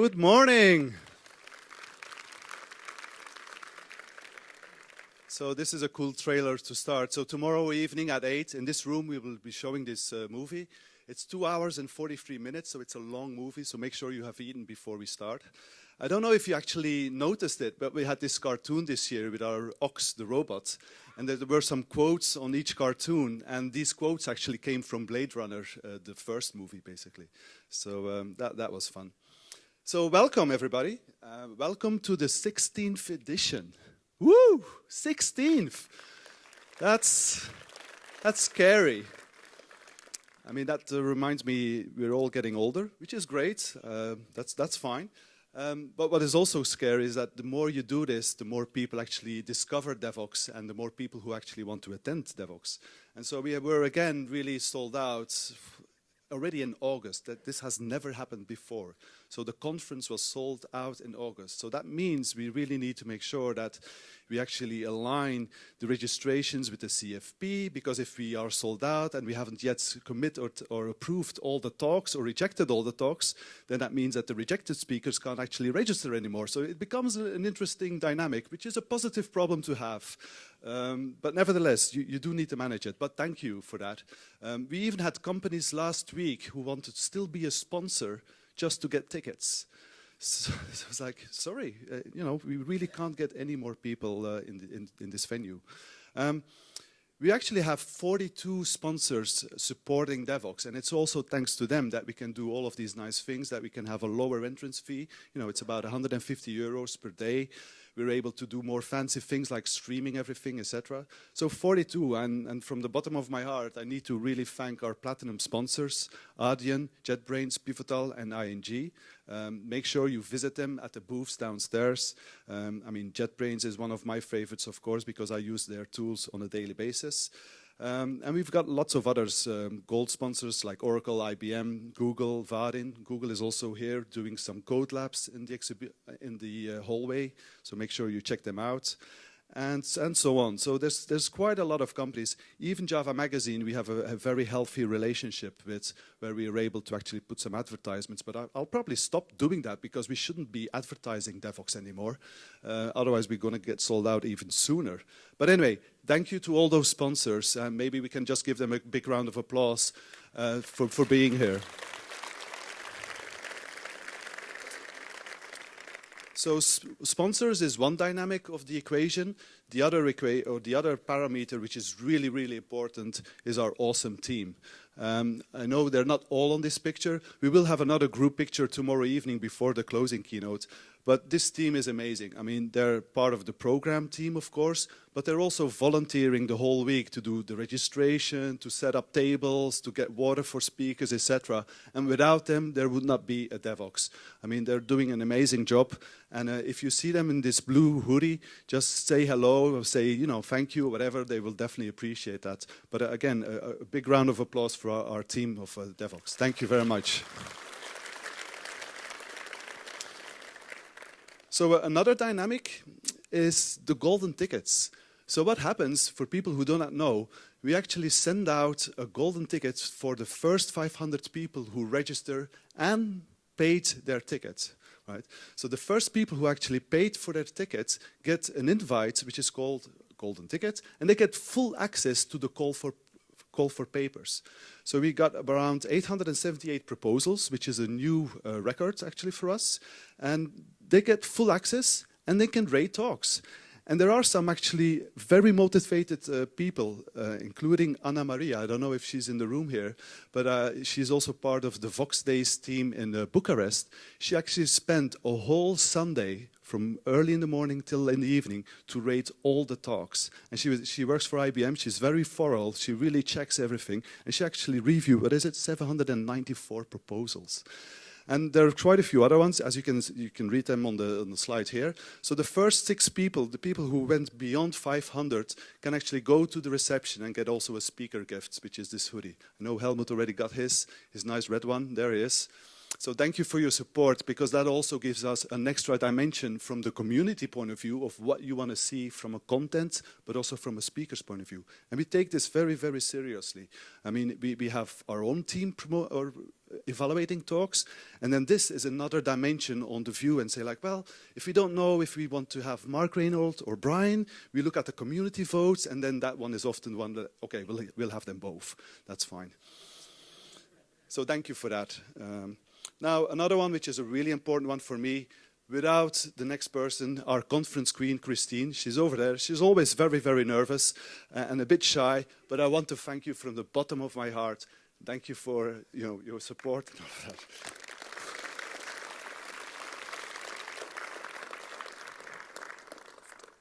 Good morning. So this is a cool trailer to start. So tomorrow evening at 8 in this room we will be showing this movie. It's 2 hours and 43 minutes, so it's a long movie, so make sure you have eaten before we start. I don't know if you actually noticed it, but we had this cartoon this year with our ox, the robot, and there were some quotes on each cartoon, and these quotes actually came from Blade Runner, the first movie, basically. So that was fun. So welcome, everybody. Welcome to the 16th edition. Woo! 16th! That's scary. I mean, that reminds me we're all getting older, which is great. That's fine. But what is also scary is that the more you do this, the more people actually discover Devoxx and the more people who actually want to attend Devoxx. And so we were again really sold out already in August. That this has never happened before. So the conference was sold out in August. So that means we really need to make sure that we actually align the registrations with the CFP, because if we are sold out and we haven't yet committed or approved all the talks or rejected all the talks, then that means that the rejected speakers can't actually register anymore. So it becomes an interesting dynamic, which is a positive problem to have. But nevertheless, you do need to manage it. But thank you for that. We even had companies last week who wanted to still be a sponsor just to get tickets. So I was like, sorry, we really can't get any more people in this venue. We actually have 42 sponsors supporting Devoxx, and it's also thanks to them that we can do all of these nice things, that we can have a lower entrance fee. It's about 150 euros per day. We're able to do more fancy things like streaming everything, etc. So 42, and from the bottom of my heart, I need to really thank our platinum sponsors, Adyen, JetBrains, Pivotal, and ING. Make sure you visit them at the booths downstairs. I mean, JetBrains is one of my favorites, of course, because I use their tools on a daily basis. And we've got lots of others, gold sponsors like Oracle, IBM, Google, Vaadin. Google is also here doing some code labs in the hallway, so make sure you check them out. And so on. So there's quite a lot of companies. Even Java Magazine, we have a very healthy relationship with, where we are able to actually put some advertisements. But I'll probably stop doing that because we shouldn't be advertising Devoxx anymore. Otherwise, we're going to get sold out even sooner. But anyway, thank you to all those sponsors. Maybe we can just give them a big round of applause for being here. So sponsors is one dynamic of the equation. The other parameter, which is really, really important, is our awesome team. I know they're not all on this picture. We will have another group picture tomorrow evening before the closing keynote. But this team is amazing. I mean, they're part of the program team, of course, but they're also volunteering the whole week to do the registration, to set up tables, to get water for speakers, etc. And without them, there would not be a Devoxx. I mean, they're doing an amazing job. And if you see them in this blue hoodie, just say hello or say, thank you, or whatever. They will definitely appreciate that. But again, a big round of applause for our team of Devoxx. Thank you very much. So another dynamic is the golden tickets. So what happens, for people who do not know, we actually send out a golden ticket for the first 500 people who register and paid their ticket. Right? So the first people who actually paid for their tickets get an invite, which is called golden ticket, and they get full access to the call for papers. So we got around 878 proposals, which is a new record actually for us. And they get full access and they can rate talks. And there are some actually very motivated people, including Anna Maria. I don't know if she's in the room here, but she's also part of the Vox Days team in Bucharest. She actually spent a whole Sunday from early in the morning till in the evening to rate all the talks. And she works for IBM. She's very thorough. She really checks everything. And she actually reviewed, 794 proposals. And there are quite a few other ones, as you can read them on the slide here. So the first 6 people, the people who went beyond 500, can actually go to the reception and get also a speaker gift, which is this hoodie. I know Helmut already got his nice red one. There he is. So thank you for your support, because that also gives us an extra dimension from the community point of view of what you want to see from a content, but also from a speaker's point of view. And we take this very, very seriously. I mean, we have our own team or evaluating talks, and then this is another dimension on the view and say like, well, if we don't know if we want to have Mark Reynolds or Brian, we look at the community votes, and then that one is often one that, okay, we'll have them both. That's fine. So thank you for that. Now, another one which is a really important one for me, without the next person, our conference queen, Christine, she's over there. She's always very, very nervous and a bit shy, but I want to thank you from the bottom of my heart. Thank you for your support and all of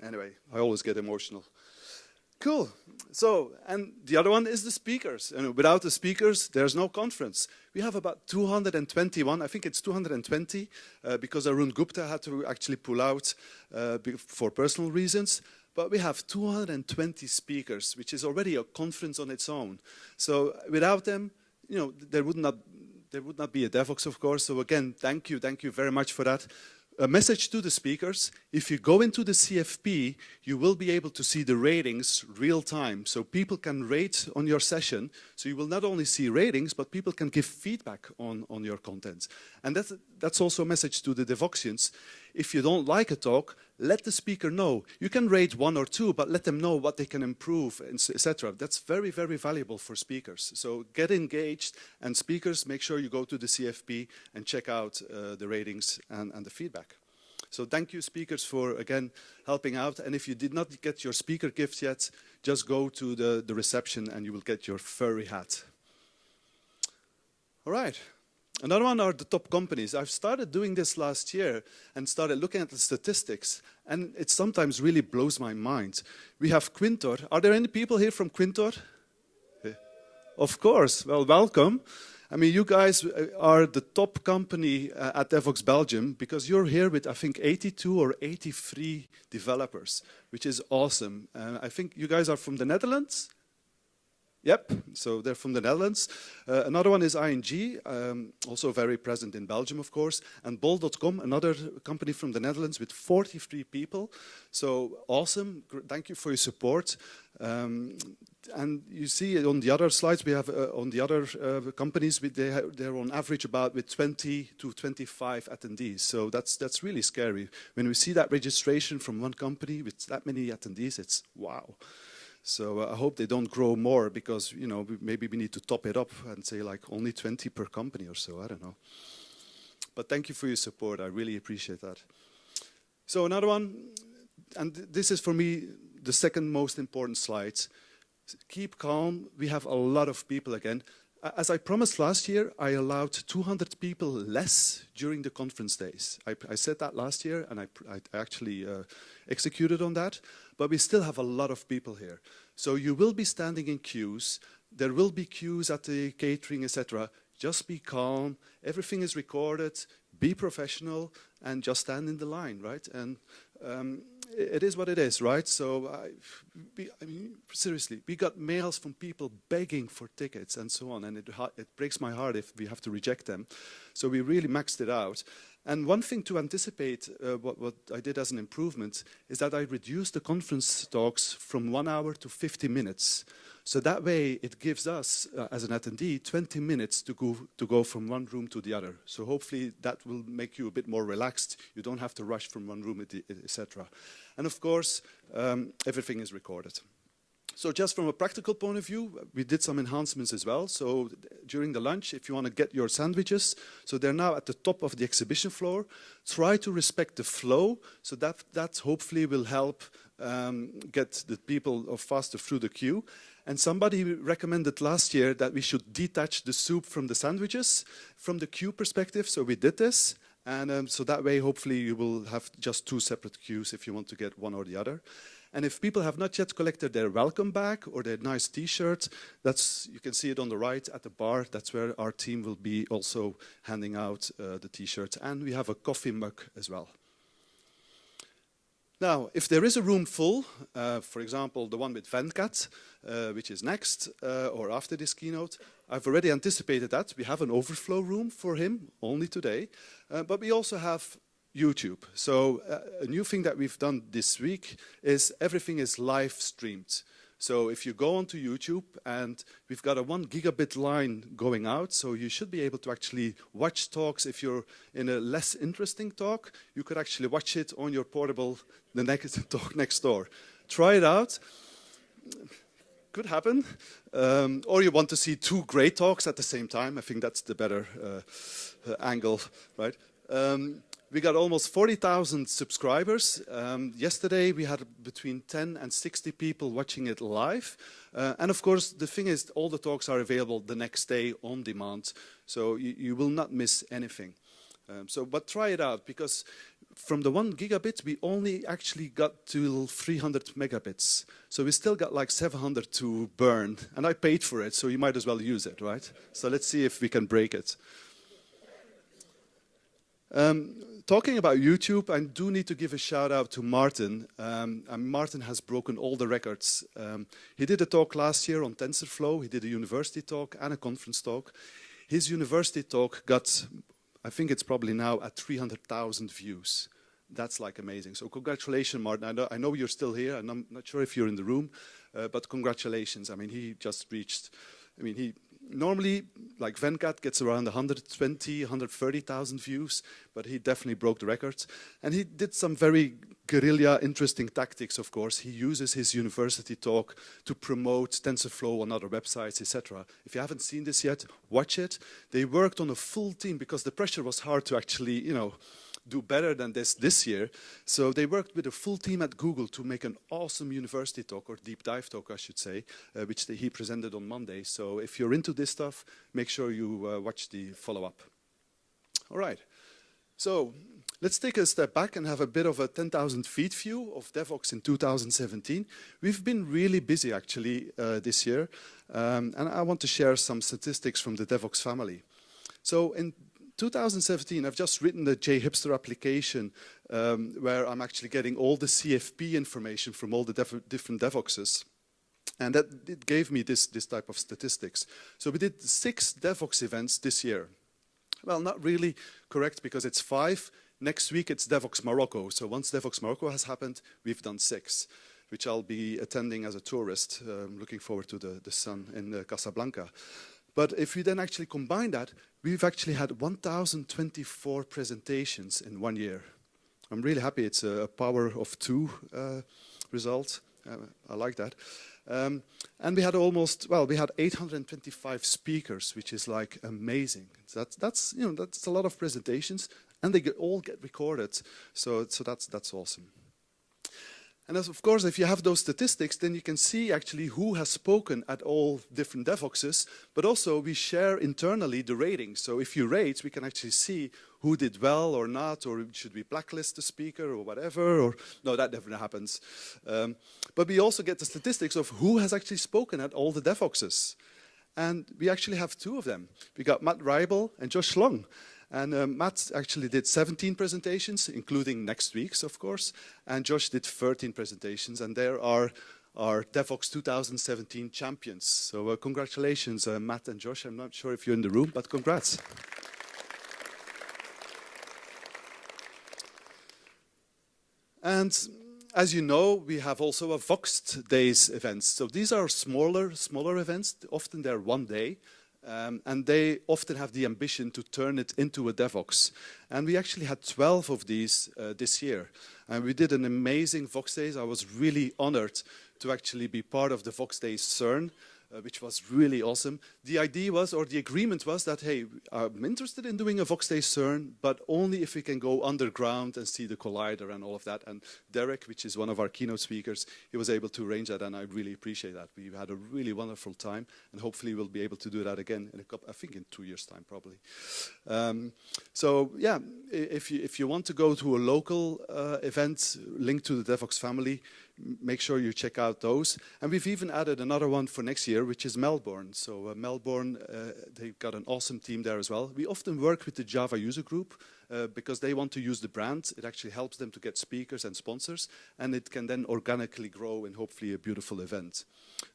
that. Anyway, I always get emotional. Cool. So, and the other one is the speakers. And without the speakers, there's no conference. We have about 221, I think it's 220, because Arun Gupta had to actually pull out for personal reasons. But we have 220 speakers, which is already a conference on its own. So without them, there would not be a Devoxx, of course. So again, thank you very much for that. A message to the speakers: if you go into the CFP, you will be able to see the ratings real time. So people can rate on your session. So you will not only see ratings, but people can give feedback on your content. And that's also a message to the Devoxians. If you don't like a talk, let the speaker know. You can rate 1 or 2, but let them know what they can improve, etc. That's very, very valuable for speakers. So get engaged, and speakers, make sure you go to the CFP and check out the ratings and the feedback. So thank you, speakers, for, again, helping out. And if you did not get your speaker gift yet, just go to the reception and you will get your furry hat. All right. Another one are the top companies. I've started doing this last year and started looking at the statistics, and it sometimes really blows my mind. We have Quintor. Are there any people here from Quintor? Of course. Well, welcome. I mean, you guys are the top company at Devoxx Belgium, because you're here with, I think, 82 or 83 developers, which is awesome. I think you guys are from the Netherlands? Yep, so they're from the Netherlands. Another one is ING, also very present in Belgium, of course. And Bol.com, another company from the Netherlands with 43 people. So awesome. Thank you for your support. And you see on the other slides, we have on the other companies, they're on average about with 20 to 25 attendees. So that's really scary. When we see that registration from one company with that many attendees, it's wow. So I hope they don't grow more, because maybe we need to top it up and say like only 20 per company or so. I don't know. But thank you for your support. I really appreciate that. So another one, and this is for me the second most important slide. Keep calm. We have a lot of people again. As I promised last year, I allowed 200 people less during the conference days. I said that last year, and I actually executed on that. But we still have a lot of people here. So you will be standing in queues. There will be queues at the catering, etc. Just be calm. Everything is recorded. Be professional, and just stand in the line, right? And it is what it is, right? So, I mean, seriously, we got mails from people begging for tickets and so on, and it breaks my heart if we have to reject them. So we really maxed it out. And one thing to anticipate, what I did as an improvement, is that I reduced the conference talks from 1 hour to 50 minutes. So that way, it gives us, as an attendee, 20 minutes to go from one room to the other. So hopefully, that will make you a bit more relaxed. You don't have to rush from one room, etc. And of course, everything is recorded. So just from a practical point of view, we did some enhancements as well. So during the lunch, if you want to get your sandwiches, so they're now at the top of the exhibition floor. Try to respect the flow, so that hopefully will help get the people faster through the queue. And somebody recommended last year that we should detach the soup from the sandwiches from the queue perspective. So we did this. And so that way, hopefully, you will have just 2 separate queues if you want to get one or the other. And if people have not yet collected their welcome bag or their nice T-shirt, you can see it on the right at the bar. That's where our team will be also handing out the T-shirts. And we have a coffee mug as well. Now, if there is a room full, for example, the one with Venkat, which is next or after this keynote, I've already anticipated that. We have an overflow room for him only today, but we also have YouTube. So a new thing that we've done this week is everything is live streamed. So if you go onto YouTube, and we've got a 1 gigabit line going out, so you should be able to actually watch talks. If you're in a less interesting talk, you could actually watch it on your portable, the next talk next door. Try it out. Could happen. Or you want to see 2 great talks at the same time. I think that's the better angle, right? We got almost 40,000 subscribers. Yesterday we had between 10 and 60 people watching it live. And of course, the thing is, all the talks are available the next day on demand. So you will not miss anything. But try it out, because from the 1 gigabit, we only actually got to 300 megabits. So we still got like 700 to burn. And I paid for it, so you might as well use it, right? So let's see if we can break it. Talking about YouTube, I do need to give a shout out to Martin. Martin has broken all the records. He did a talk last year on TensorFlow. He did a university talk and a conference talk. His university talk got, I think it's probably now at 300,000 views. That's like amazing. So congratulations, Martin. I know you're still here, and I'm not sure if you're in the room, but congratulations. I mean, he just reached, he normally, like Venkat, gets around 120, 130,000 views, but he definitely broke the records. And he did some very guerrilla, interesting tactics, of course. He uses his university talk to promote TensorFlow on other websites, etc. If you haven't seen this yet, watch it. They worked on a full team because the pressure was hard to actually, do better than this year. So they worked with a full team at Google to make an awesome university talk, or deep dive talk, I should say, which he presented on Monday. So if you're into this stuff, make sure you watch the follow-up. All right. So let's take a step back and have a bit of a 10,000 feet view of Devoxx in 2017. We've been really busy, actually, this year. And I want to share some statistics from the Devoxx family. So in 2017, I've just written the JHipster application where I'm actually getting all the CFP information from all the different Devoxxes. And it gave me this type of statistics. So we did 6 Devoxx events this year. Well, not really correct, because it's 5. Next week, it's Devoxx Morocco. So once Devoxx Morocco has happened, we've done 6, which I'll be attending as a tourist. Looking forward to the sun in Casablanca. But if we then actually combine that, we've actually had 1,024 presentations in 1 year. I'm really happy. It's a power of 2 result. I like that. And we had we had 825 speakers, which is like amazing. That's a lot of presentations, and they all get recorded. So that's awesome. And of course, if you have those statistics, then you can see actually who has spoken at all different Devoxxes, but also we share internally the ratings. So if you rate, we can actually see who did well or not, or should we blacklist the speaker or whatever, or no, that never happens. But we also get the statistics of who has actually spoken at all the Devoxxes. And we actually have 2 of them. We got Matt Reibel and Josh Long. And Matt actually did 17 presentations, including next week's, of course. And Josh did 13 presentations. And there are our Devoxx 2017 champions. So congratulations, Matt and Josh. I'm not sure if you're in the room, but congrats. And as you know, we have also a Voxxed Days events. So these are smaller events. Often they're 1 day. And they often have the ambition to turn it into a Devoxx. And we actually had 12 of these this year. And we did an amazing Voxx Days. I was really honored to actually be part of the Voxx Days CERN, which was really awesome. The idea was, or the agreement was that, hey, I'm interested in doing a Voxx Days CERN, but only if we can go underground and see the collider and all of that. And Derek, which is one of our keynote speakers, he was able to arrange that, and I really appreciate that. We had a really wonderful time, and hopefully we'll be able to do that again in I think in 2 years' time, probably. So yeah, if you want to go to a local event linked to the Devoxx family, make sure you check out those. And we've even added another one for next year, which is Melbourne. So Melbourne, they've got an awesome team there as well. We often work with the Java user group because they want to use the brand. It actually helps them to get speakers and sponsors, and it can then organically grow in hopefully a beautiful event.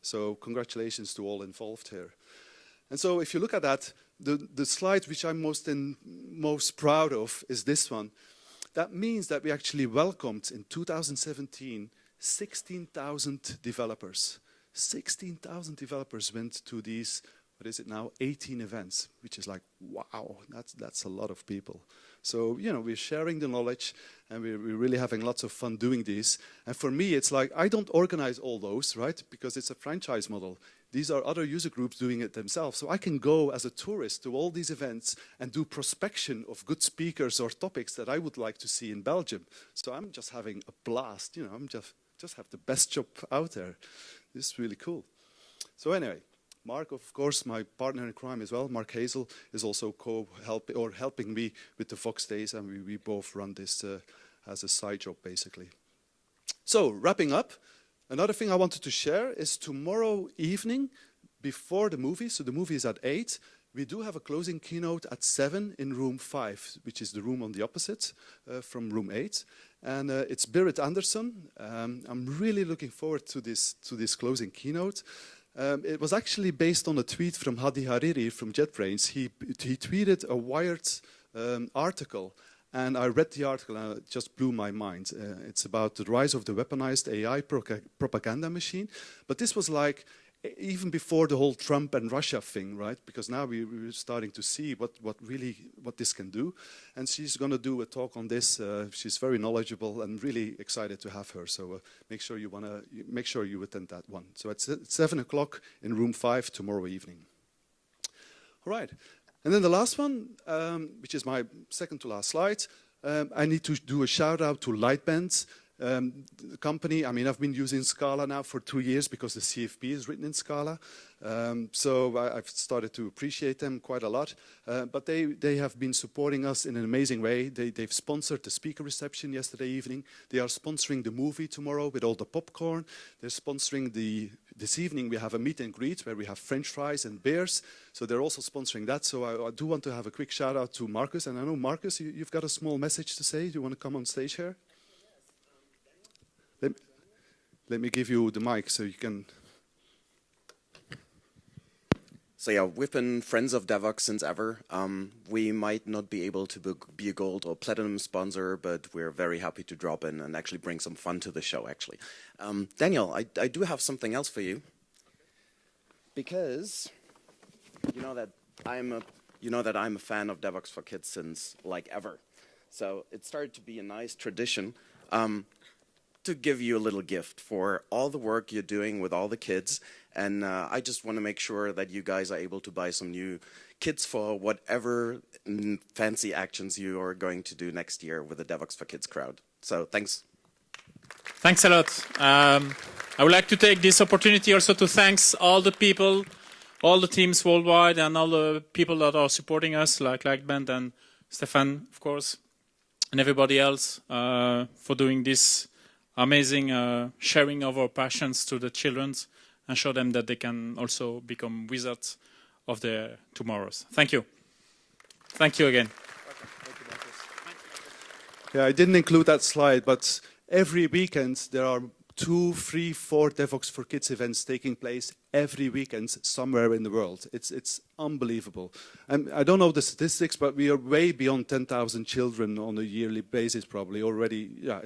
So congratulations to all involved here. And so if you look at that, the slide which I'm most proud of is this one. That means that we actually welcomed in 2017 16,000 developers. 16,000 developers went to these, what is it now, 18 events, which is like, wow, that's a lot of people. So, you know, we're sharing the knowledge, and we're really having lots of fun doing this. And for me, it's like, I don't organize all those, right, because it's a franchise model. These are other user groups doing it themselves. So I can go as a tourist to all these events and do prospection of good speakers or topics that I would like to see in Belgium. So I'm just having a blast, you know, I'm just have the best job out there. This is really cool. So anyway, Mark, of course, my partner in crime as well, Mark Hazel, is also helping me with the Voxx Days, and we both run this as a side job, basically. So, wrapping up, another thing I wanted to share is tomorrow evening, before the movie, so the movie is at 8, we do have a closing keynote at 7 in room 5, which is the room on the opposite from room 8. And it's Berit Anderson. I'm really looking forward to this closing keynote. It was actually based on a tweet from Hadi Hariri from JetBrains. He tweeted a Wired article, and I read the article and it just blew my mind. It's about the rise of the weaponized AI propaganda machine. But this was like even before the whole Trump and Russia thing, right? Because now we're starting to see what this can do. And she's going to do a talk on this. She's very knowledgeable and really excited to have her. So make sure you attend that one. So it's 7 o'clock in room 5 tomorrow evening. All right. And then the last one, which is my second to last slide. I need to do a shout out to Lightbend. The company, I mean, I've been using Scala now for 2 years because the CFP is written in Scala. So I've started to appreciate them quite a lot. But they have been supporting us in an amazing way. They've sponsored the speaker reception yesterday evening. They are sponsoring the movie tomorrow with all the popcorn. They're sponsoring this evening we have a meet and greet where we have French fries and beers. So they're also sponsoring that. So I do want to have a quick shout out to Marcus. And I know, Marcus, you've got a small message to say. Do you want to come on stage here? Let me give you the mic so you can... So yeah, we've been friends of Devoxx since ever. We might not be able to be a gold or platinum sponsor, but we're very happy to drop in and actually bring some fun to the show, actually. Daniel, I do have something else for you. Because you know that I'm a fan of Devoxx for Kids since like ever. So it started to be a nice tradition to give you a little gift for all the work you're doing with all the kids. And I just want to make sure that you guys are able to buy some new kits for whatever fancy actions you are going to do next year with the Devoxx for Kids crowd. So thanks. Thanks a lot. I would like to take this opportunity also to thank all the people, all the teams worldwide, and all the people that are supporting us, like Lightband and Stephan, of course, and everybody else for doing this amazing sharing of our passions to the children and show them that they can also become wizards of their tomorrows. Thank you. Thank you again. Yeah, I didn't include that slide, but every weekend there are 2, 3, 4 Devoxx for Kids events taking place every weekend somewhere in the world. It's unbelievable. And I don't know the statistics, but we are way beyond 10,000 children on a yearly basis probably already. Yeah,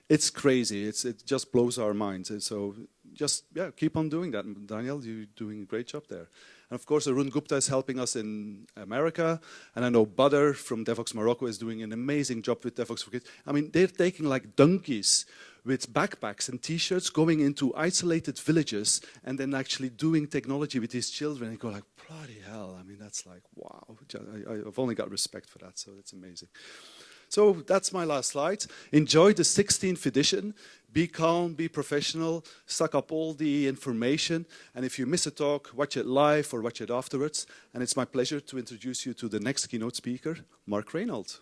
it's crazy. It just blows our minds. And so just keep on doing that. Daniel, you're doing a great job there. And of course, Arun Gupta is helping us in America. And I know Badr from Devoxx Morocco is doing an amazing job with Devoxx for Kids. I mean, they're taking like donkeys with backpacks and T-shirts going into isolated villages and then actually doing technology with these children. And you go like, bloody hell. I mean, that's like, wow. I've only got respect for that, so it's amazing. So that's my last slide. Enjoy the 16th edition. Be calm, be professional, suck up all the information. And if you miss a talk, watch it live or watch it afterwards. And it's my pleasure to introduce you to the next keynote speaker, Mark Reynolds.